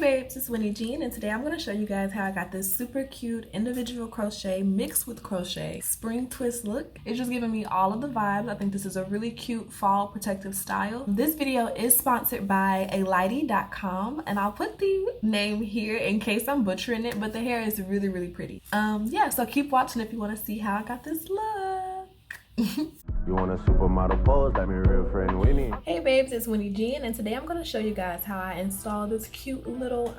babes, it's Wynnejean, and today I'm going to show you guys how I got this super cute individual crochet mixed with crochet spring twist look. It's just giving me all of the vibes. I think this is a really cute fall protective style. This video is sponsored by alighty.com, and I'll put the name here in case I'm butchering it, but the hair is really, really pretty. Yeah, so keep watching if you want to see how I got this look. You want a supermodel pose? Like my real friend Winnie. Hey babes, it's Wynnejean, and today I'm going to show you guys how I install this cute little,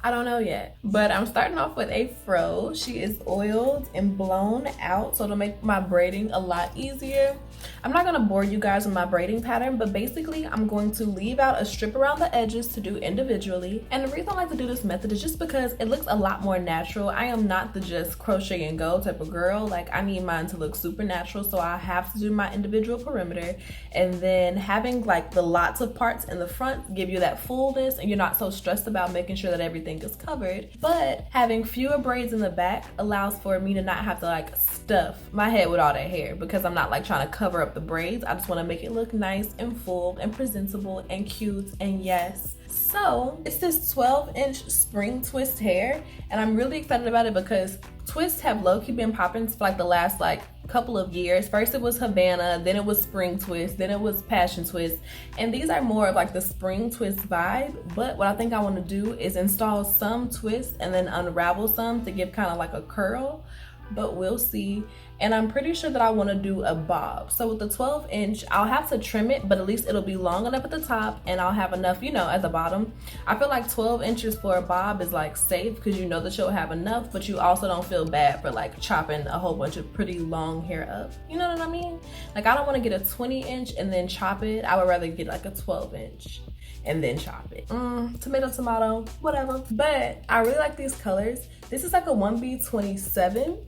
I don't know yet, but I'm starting off with a fro. She is oiled and blown out, so it'll make my braiding a lot easier. I'm not going to bore you guys with my braiding pattern, but basically I'm going to leave out a strip around the edges to do individually. And the reason I like to do this method is just because it looks a lot more natural. I am not the just crochet and go type of girl. Like, I need mine to look super natural, so I have to do my individual perimeter, and then having like the lots of parts in the front give you that fullness, and you're not so stressed about making sure that everything is covered. But having fewer braids in the back allows for me to not have to like stuff my head with all that hair, because I'm not like trying to cover up the braids. I just want to make it look nice and full and presentable and cute. And yes, so it's this 12-inch spring twist hair, and I'm really excited about it because twists have low-key been popping for like the last like couple of years. First it was Havana, then it was spring twist, then it was passion twist, and these are more of like the spring twist vibe. But what I think I want to do is install some twists and then unravel some to give kind of like a curl, but we'll see. And I'm pretty sure that I want to do a bob. So with the 12-inch, I'll have to trim it, but at least it'll be long enough at the top, and I'll have enough, you know, at the bottom. I feel like 12 inches for a bob is like safe, because you know that you'll have enough, but you also don't feel bad for like chopping a whole bunch of pretty long hair up. You know what I mean? Like, I don't want to get a 20-inch and then chop it. I would rather get like a 12-inch and then chop it. Tomato, whatever. But I really like these colors. This is like a 1B27.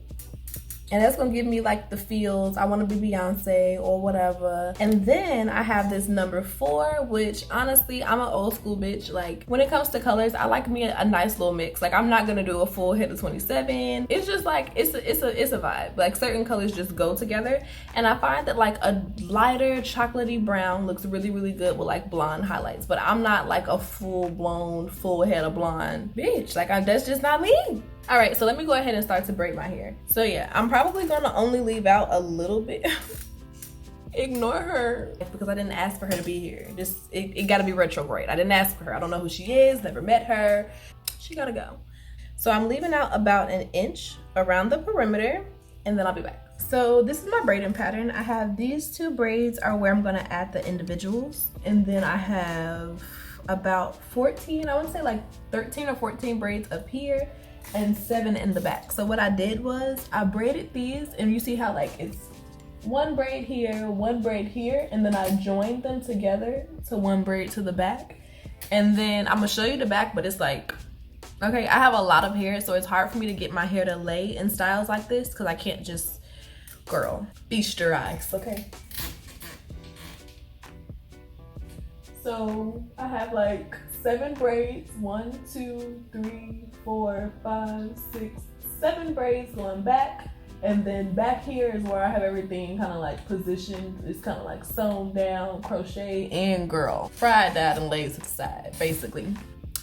And that's gonna give me like the feels. I want to be Beyonce or whatever. And then I have this number 4, which honestly, I'm an old school bitch. Like, when it comes to colors, I like me a nice little mix. Like, I'm not gonna do a full hit of 27. It's just like, it's a vibe. Like, certain colors just go together. And I find that like a lighter chocolatey brown looks really, really good with like blonde highlights. But I'm not like a full head of blonde bitch. Like, that's just not me. All right, so let me go ahead and start to braid my hair. So yeah, I'm probably gonna only leave out a little bit. Ignore her, because I didn't ask for her to be here. It gotta be retrograde. I didn't ask for her. I don't know who she is, never met her. She gotta go. So I'm leaving out about 1 inch around the perimeter, and then I'll be back. So this is my braiding pattern. I have these 2 braids are where I'm gonna add the individuals, and then I have about 14, I would say like 13 or 14 braids up here, and 7 in the back. So what I did was I braided these, and you see how like it's 1 braid here, 1 braid here, and then I joined them together to 1 braid to the back. And then I'm gonna show you the back, but it's like, okay, I have a lot of hair, so it's hard for me to get my hair to lay in styles like this, because I can't just, girl, feast your eyes, okay? So I have like 7 braids, 1, 2, 3, 4, 5, 6, 7 braids going back, and then back here is where I have everything kind of like positioned. It's kind of like sewn down, crochet, and girl, fried that and laid to the side, basically.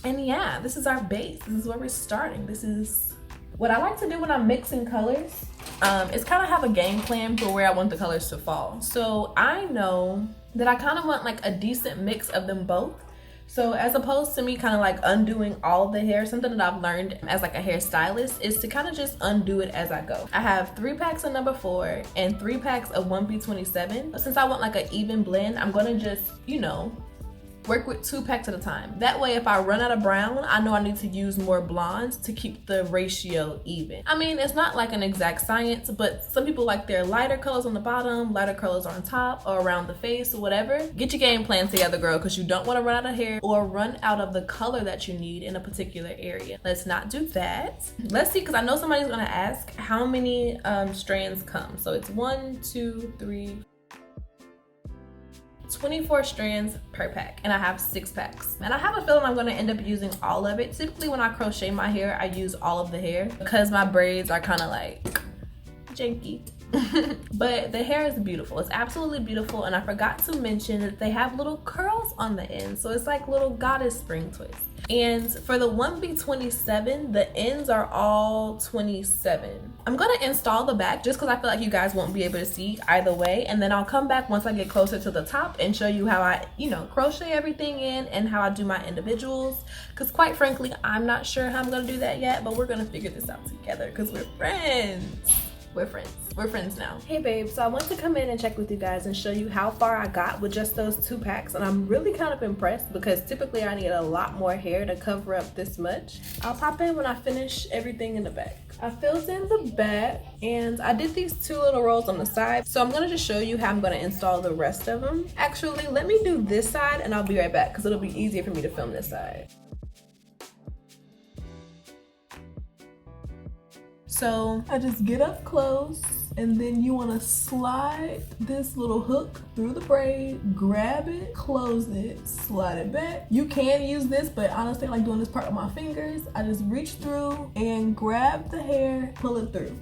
And yeah, this is our base. This is where we're starting. This is what I like to do when I'm mixing colors. Is kind of have a game plan for where I want the colors to fall. So I know that I kind of want like a decent mix of them both. So as opposed to me kind of like undoing all the hair, something that I've learned as like a hairstylist is to kind of just undo it as I go. I have 3 packs of number 4 and 3 packs of 1B27. Since I want like an even blend, I'm gonna just, you know, work with 2 packs at a time. That way, if I run out of brown, I know I need to use more blondes to keep the ratio even. I mean, it's not like an exact science, but some people like their lighter colors on the bottom, lighter colors on top, or around the face, or whatever. Get your game plan together, girl, because you don't want to run out of hair or run out of the color that you need in a particular area. Let's not do that. Let's see, because I know somebody's gonna ask how many strands come. So it's 1, 2, 3, 24 strands per pack, and I have 6 packs. And I have a feeling I'm gonna end up using all of it. Typically when I crochet my hair, I use all of the hair because my braids are kind of like janky. But the hair is beautiful. It's absolutely beautiful. And I forgot to mention that they have little curls on the end, so it's like little goddess spring twists. And for the 1B27, the ends are all 27. I'm gonna install the back just because I feel like you guys won't be able to see either way, and then I'll come back once I get closer to the top and show you how I, crochet everything in and how I do my individuals, because quite frankly, I'm not sure how I'm gonna do that yet, but we're gonna figure this out together because we're friends. We're friends now. Hey babe, so I want to come in and check with you guys and show you how far I got with just those 2 packs, and I'm really kind of impressed because typically I need a lot more hair to cover up this much. I'll pop in when I finish everything in the back. I filled in the back and I did these 2 little rows on the side, so I'm gonna just show you how I'm gonna install the rest of them. Actually, let me do this side and I'll be right back because it'll be easier for me to film this side. So I just get up close, and then you want to slide this little hook through the braid, grab it, close it, slide it back. You can use this, but honestly I like doing this part with my fingers. I just reach through and grab the hair, pull it through.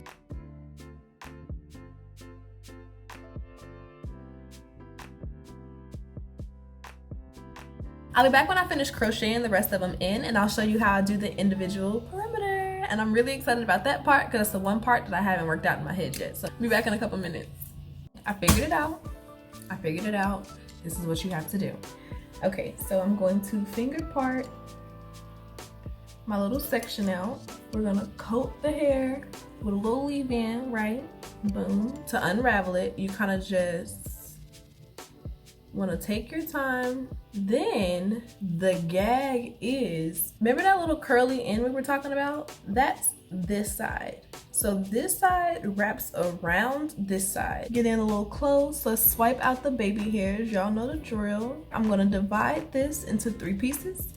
I'll be back when I finish crocheting the rest of them in, and I'll show you how I do the individual perimeter. And I'm really excited about that part because it's the one part that I haven't worked out in my head yet. So I'll be back in a couple minutes. I figured it out. This is what you have to do. Okay, so I'm going to finger part my little section out. We're gonna coat the hair with a little leave-in, right? Boom. To unravel it, you kind of just want to take your time. Then the gag is, remember that little curly end we were talking about? That's this side. So this side wraps around this side. Get in a little close. Let's swipe out the baby hairs. Y'all know the drill. I'm gonna divide this into 3 pieces.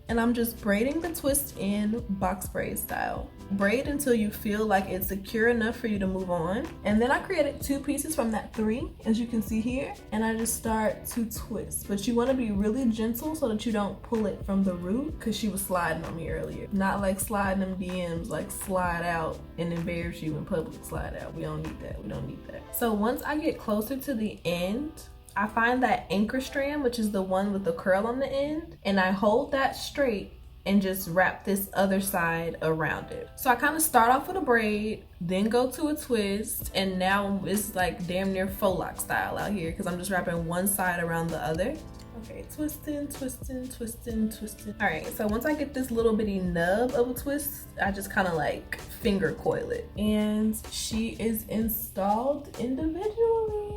And I'm just braiding the twist in box braid style. Braid until you feel like it's secure enough for you to move on. And then I created 2 pieces from that 3, as you can see here. And I just start to twist. But you want to be really gentle so that you don't pull it from the root, because she was sliding on me earlier. Not like sliding them DMs, like slide out and embarrass you in public slide out. We don't need that. We don't need that. So once I get closer to the end, I find that anchor strand, which is the one with the curl on the end, and I hold that straight and just wrap this other side around it. So I kind of start off with a braid, then go to a twist, and now it's like damn near faux lock style out here because I'm just wrapping one side around the other. Okay, twisting, twisting, twisting, twisting. All right, so once I get this little bitty nub of a twist, I just kind of like finger coil it. And she is installed individually.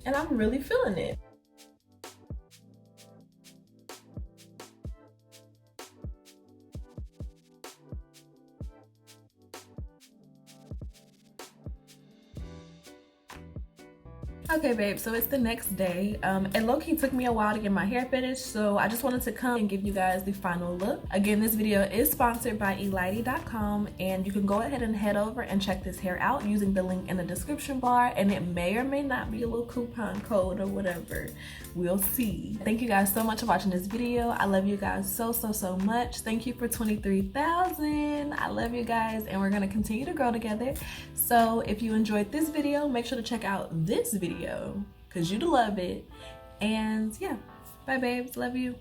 And I'm really feeling it. Okay babe, so it's the next day. It low-key took me a while to get my hair finished, so I just wanted to come and give you guys the final look. Again, this video is sponsored by Ethnicity.com, and you can go ahead and head over and check this hair out using the link in the description bar, and it may or may not be a little coupon code or whatever. We'll see. Thank you guys so much for watching this video. I love you guys so much. Thank you for 23,000. I love you guys, and we're gonna continue to grow together. So if you enjoyed this video, make sure to check out this video because you'd love it. And yeah, bye babes, love you.